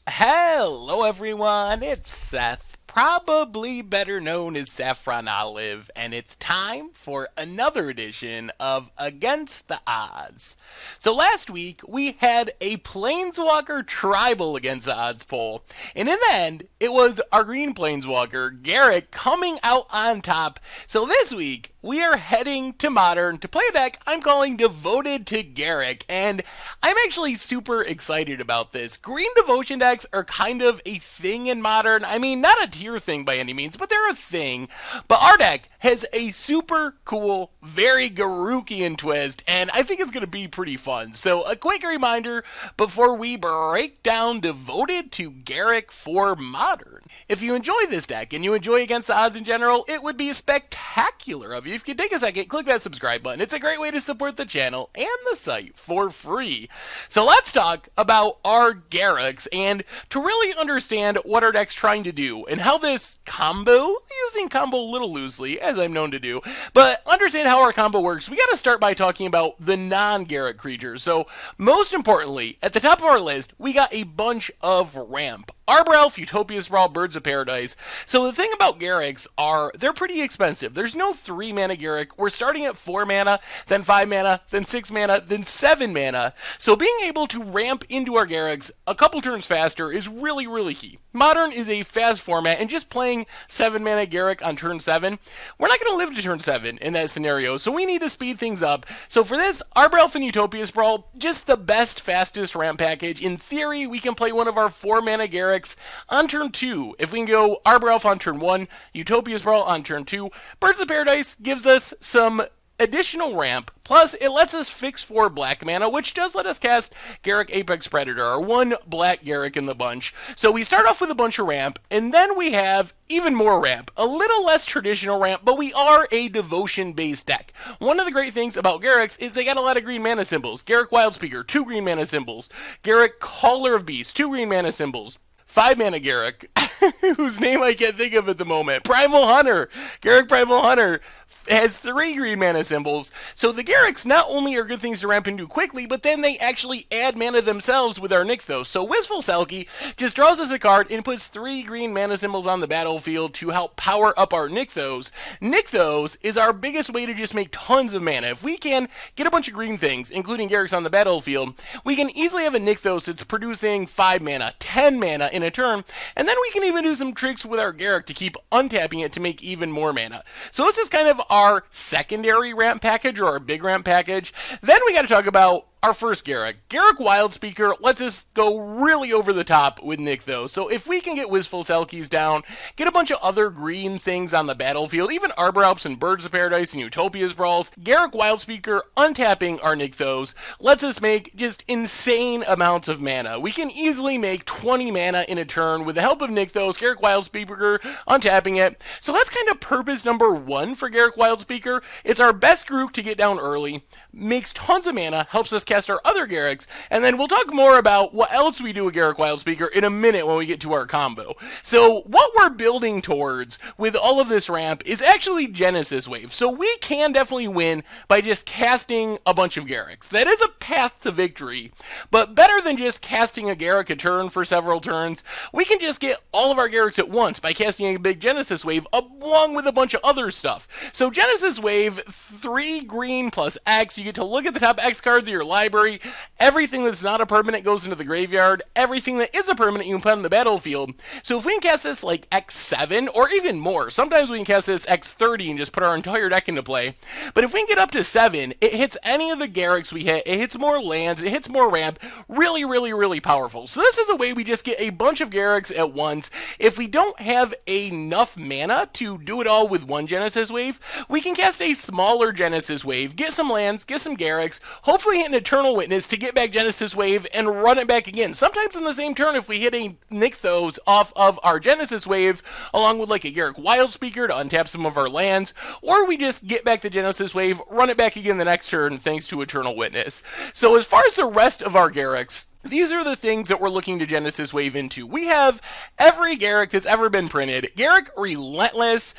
Hello everyone, it's Seth, probably better known as Saffron Olive, and it's time for another edition of Against the Odds. So last week we had a planeswalker tribal against the odds poll, and in the end it was our green planeswalker, Garruk, coming out on top. So this week we are heading to Modern to play a deck I'm calling Devoted to Garruk, and I'm actually super excited about this. Green devotion decks are kind of a thing in Modern. I mean, not a tier thing by any means, but they're a thing. But our deck has a super cool, very Garrukian twist, and I think it's going to be pretty fun. So a quick reminder before we break down Devoted to Garruk for Modern. If you enjoy this deck and you enjoy Against the Odds in general, it would be spectacular of you if you could take a second, click that subscribe button. It's a great way to support the channel and the site for free. So let's talk about our Garruks and to really understand what our deck's trying to do and how this combo, using combo a little loosely, as I'm known to do, but understand how our combo works, we gotta start by talking about the non-Garruk creatures. So most importantly, at the top of our list, we got a bunch of ramp. Arbor Elf, Utopia Sprawl, Birds of Paradise. So the thing about Garruks are, they're pretty expensive. There's no 3 mana Garruk. We're starting at 4 mana, then 5 mana, then 6 mana, then 7 mana. So being able to ramp into our Garruks a couple turns faster is really, really key. Modern is a fast format, and just playing 7 mana Garruk on turn 7, we're not going to live to turn 7 in that scenario, so we need to speed things up. So for this, Arbor Elf and Utopia Sprawl, just the best, fastest ramp package. In theory, we can play one of our 4 mana Garruks on turn 2. If we can go Arbor Elf on turn 1, Utopia Sprawl on turn 2, Birds of Paradise gives us some additional ramp, plus it lets us fix 4 black mana, which does let us cast Garruk Apex Predator, our 1 black Garruk in the bunch. So we start off with a bunch of ramp, and then we have even more ramp. A little less traditional ramp, but we are a devotion-based deck. One of the great things about Garruks is they got a lot of green mana symbols. Garruk Wildspeaker, 2 green mana symbols. Garruk Caller of Beasts, 2 green mana symbols. 5 mana Garruk, whose name I can't think of at the moment. Primal Hunter. Garruk Primal Hunter has 3 green mana symbols. So the Garruks not only are good things to ramp into quickly, but then they actually add mana themselves with our Nykthos. So Wistful Selkie just draws us a card and puts 3 green mana symbols on the battlefield to help power up our Nykthos. Nykthos is our biggest way to just make tons of mana. If we can get a bunch of green things, including Garruks on the battlefield, we can easily have a Nykthos that's producing 5 mana, 10 mana in a turn, and then we can even do some tricks with our Garruk to keep untapping it to make even more mana. So this is kind of our secondary ramp package, or our big ramp package. Then we got to talk about our first Garruk. Garruk Wildspeaker lets us go really over the top with Nykthos. So if we can get Wistful Selkies down, get a bunch of other green things on the battlefield, even Arbor Elves and Birds of Paradise and Utopia Sprawls, Garruk Wildspeaker untapping our Nykthos lets us make just insane amounts of mana. We can easily make 20 mana in a turn with the help of Nykthos, Garruk Wildspeaker untapping it. So that's kind of purpose number 1 for Garruk Wildspeaker. It's our best Garruk to get down early, makes tons of mana, helps us cast our other Garruks, and then we'll talk more about what else we do with Garruk Wildspeaker in a minute when we get to our combo. So what we're building towards with all of this ramp is actually Genesis Wave. So we can definitely win by just casting a bunch of Garruks. That is a path to victory, but better than just casting a Garruk a turn for several turns, we can just get all of our Garruks at once by casting a big Genesis Wave along with a bunch of other stuff. So Genesis Wave, 3 green plus X, you get to look at the top X cards of your library. Everything that's not a permanent goes into the graveyard. Everything that is a permanent you can put on the battlefield. So if we can cast this like X7 or even more, sometimes we can cast this X30 and just put our entire deck into play. But if we can get up to 7, it hits any of the Garruks we hit. It hits more lands. It hits more ramp. Really, really, really powerful. So this is a way we just get a bunch of Garruks at once. If we don't have enough mana to do it all with one Genesis Wave, we can cast a smaller Genesis Wave, get some lands, get some Garruks, hopefully hit an Eternal Witness to get back Genesis Wave and run it back again. Sometimes in the same turn if we hit a Nykthos off of our Genesis Wave, along with like a Garruk Wildspeaker to untap some of our lands, or we just get back the Genesis Wave, run it back again the next turn thanks to Eternal Witness. So as far as the rest of our Garruks, these are the things that we're looking to Genesis Wave into. We have every Garruk that's ever been printed. Garruk Relentless,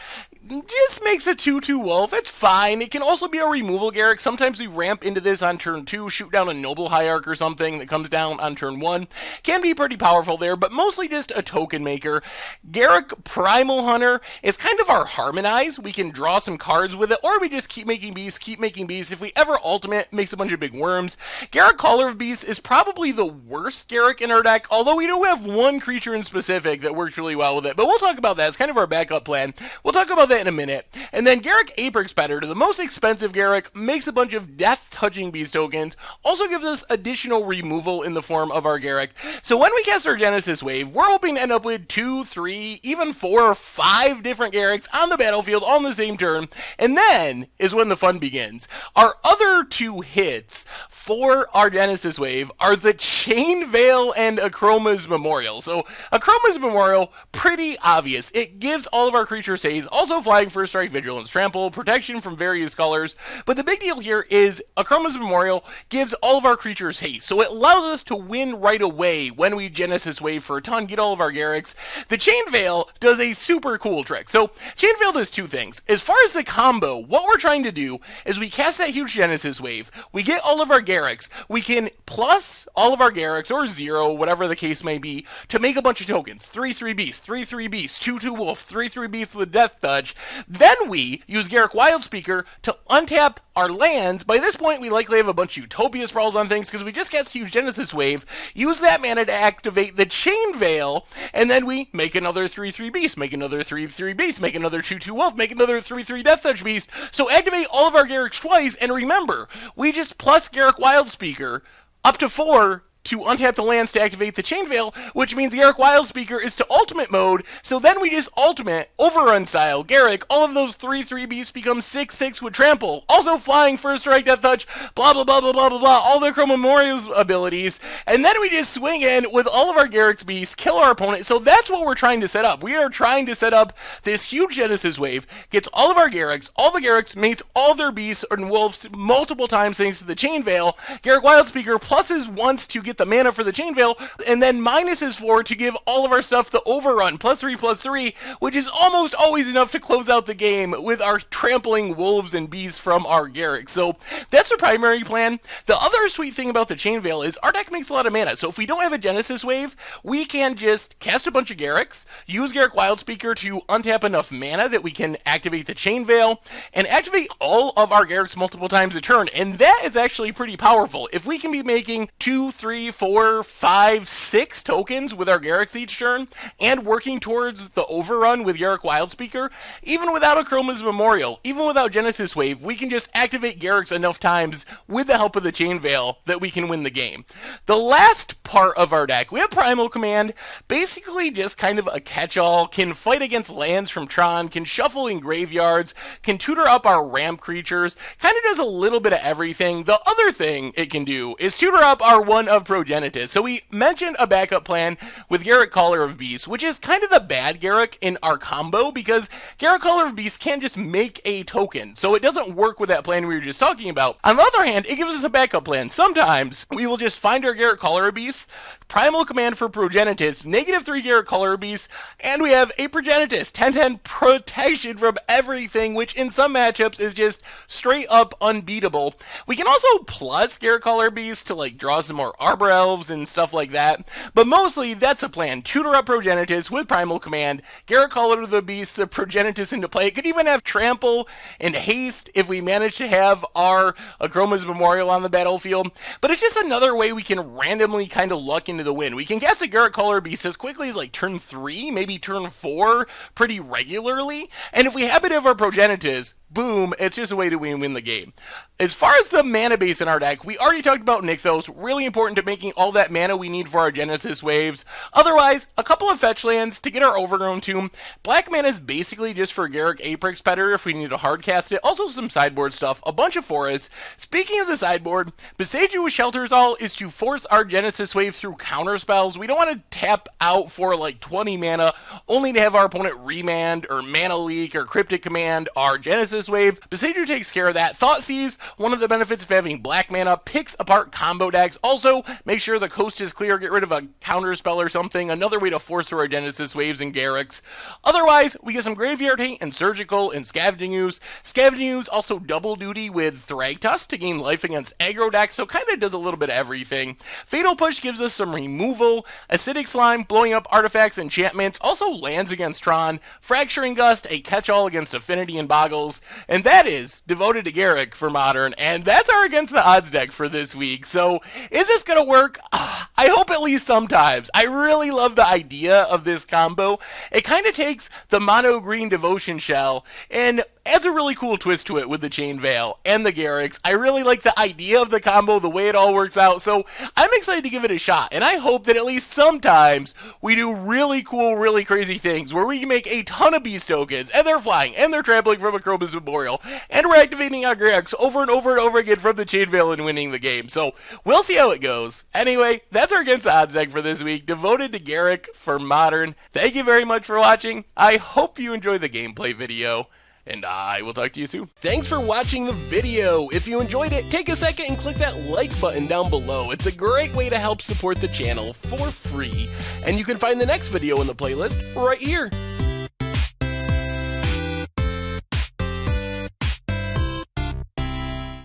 just makes a 2/2 wolf. It's fine. It can also be a removal Garruk. Sometimes we ramp into this on turn 2, shoot down a Noble Hierarch or something that comes down on turn 1. Can be pretty powerful there, but mostly just a token maker. Garruk Primal Hunter is kind of our Harmonize. We can draw some cards with it, or we just keep making beasts, keep making beasts. If we ever ultimate, makes a bunch of big worms. Garruk Caller of Beasts is probably the worst Garruk in our deck, although we do have one creature in specific that works really well with it, but we'll talk about that. It's kind of our backup plan. We'll talk about that in a minute. And then Garruk Apex Predator, the most expensive Garruk, makes a bunch of death-touching beast tokens, also gives us additional removal in the form of our Garruk. So when we cast our Genesis Wave, we're hoping to end up with 2, 3, even 4 or 5 different Garruks on the battlefield on the same turn, and then is when the fun begins. Our other 2 hits for our Genesis Wave are the Chain Veil and Akroma's Memorial. So Akroma's Memorial, pretty obvious. It gives all of our creatures haste, also flying, first strike, vigilance, trample, protection from various colors. But the big deal here is Akroma's Memorial gives all of our creatures haste, so it allows us to win right away when we Genesis Wave for a ton, get all of our Garruks. The Chain Veil does a super cool trick. So Chain Veil does 2 things. As far as the combo, what we're trying to do is we cast that huge Genesis Wave, we get all of our Garruks, we can plus all of our Garruks, or 0, whatever the case may be, to make a bunch of tokens. 3/3 Beast, 3/3 Beast, 2/2 Wolf, 3/3 Beast with Death Touch. Then we use Garruk Wildspeaker to untap our lands. By this point, we likely have a bunch of Utopia sprawls on things because we just cast huge Genesis Wave, use that mana to activate the Chain Veil, and then we make another 3/3 Beast, make another 3/3 Beast, make another 2/2 Wolf, make another 3/3 Death Touch Beast. So activate all of our Garruks twice, and remember, we just plus Garruk Wildspeaker up to 4 to untap the lands to activate the Chain Veil, which means Garruk Wildspeaker is to ultimate mode, so then we just ultimate, overrun style, Garruk, all of those 3/3 beasts become 6/6 with trample, also flying, first strike, death touch, blah blah blah blah blah blah blah, all the Chroma Memorial's abilities, and then we just swing in with all of our Garruk's beasts, kill our opponent. So that's what we're trying to set up. We are trying to set up this huge Genesis Wave, gets all of our Garruks, all the Garruks mates all their beasts and wolves multiple times thanks to the Chain Veil. Garruk Wildspeaker pluses once to get the mana for the Chain Veil, and then minuses 4 to give all of our stuff the overrun, +3/+3, which is almost always enough to close out the game with our trampling wolves and beasts from our Garruk. So that's the primary plan. The other sweet thing about the Chain Veil is our deck makes a lot of mana, so if we don't have a Genesis Wave, we can just cast a bunch of Garruks, use Garruk Wildspeaker to untap enough mana that we can activate the Chain Veil, and activate all of our Garruks multiple times a turn, and that is actually pretty powerful. If we can be making 2, 3, 4, 5, 6 tokens with our Garruks each turn, and working towards the overrun with Garruk Wildspeaker, even without a Chroma's Memorial, even without Genesis Wave, we can just activate Garruks enough times with the help of the Chain Veil that we can win the game. The last part of our deck, we have Primal Command, basically just kind of a catch-all, can fight against lands from Tron, can shuffle in graveyards, can tutor up our ramp creatures, kind of does a little bit of everything. The other thing it can do is tutor up our one of Progenitus. So we mentioned a backup plan with Garruk Caller of Beasts, which is kind of the bad Garruk in our combo, because Garruk Caller of Beasts can't just make a token, so it doesn't work with that plan we were just talking about. On the other hand, it gives us a backup plan. Sometimes we will just find our Garruk Caller of Beasts, Primal Command for Progenitus, -3 Garruk Caller of Beasts, and we have a Progenitus, 10/10 protection from everything, which in some matchups is just straight up unbeatable. We can also plus Garruk Caller of Beasts to like draw some more Arbor Elves and stuff like that, but mostly that's a plan. Tutor up Progenitus with Primal Command, Garruk Caller of the Beasts, the Progenitus into play. It could even have Trample and Haste if we manage to have our Chroma's Memorial on the battlefield, but it's just another way we can randomly kind of luck into the win. We can cast a Garruk Caller of Beasts as quickly as like turn 3, maybe turn 4 pretty regularly, and if we happen to have our Progenitus, boom, it's just a way to win the game. As far as the mana base in our deck, we already talked about Nykthos, really important to making all that mana we need for our Genesis Waves. Otherwise, a couple of fetch lands to get our Overgrown Tomb. Black mana is basically just for Garruk Apex Predator if we need to hardcast it. Also some sideboard stuff, a bunch of forests. Speaking of the sideboard, Beseiju with Shelter's All is to force our Genesis Wave through counter spells. We don't want to tap out for like 20 mana, only to have our opponent Remand or Mana Leak or Cryptic Command our Genesis Genesis Wave, Besieger takes care of that. Thoughtseize, one of the benefits of having black mana, picks apart combo decks. Also, make sure the coast is clear, get rid of a counter spell or something, another way to force through our Genesis Waves and Garruks. Otherwise, we get some Graveyard Hate and Surgical and Scavenging Ooze. Scavenging Ooze also double duty with Thragtusk to gain life against aggro decks, so kind of does a little bit of everything. Fatal Push gives us some removal. Acidic Slime, blowing up artifacts, enchantments, also lands against Tron. Fracturing Gust, a catch-all against Affinity and Boggles. And that is Devoted to Garruk for Modern, and that's our Against the Odds deck for this week. So, is this going to work? I hope at least sometimes. I really love the idea of this combo. It kind of takes the mono green Devotion Shell and adds a really cool twist to it with the Chain Veil and the Garruks. I really like the idea of the combo, the way it all works out, so I'm excited to give it a shot, and I hope that at least sometimes we do really cool, really crazy things where we can make a ton of Beast tokens, and they're flying, and they're trampling from a Krobus Memorial, and we're activating our Garruks over and over and over again from the Chain Veil and winning the game, so we'll see how it goes. Anyway, that's our Against the Odds deck for this week, Devoted to Garruk for Modern. Thank you very much for watching. I hope you enjoyed the gameplay video, and I will talk to you soon. Thanks for watching the video. If you enjoyed it, take a second and click that like button down below. It's a great way to help support the channel for free. And you can find the next video in the playlist right here.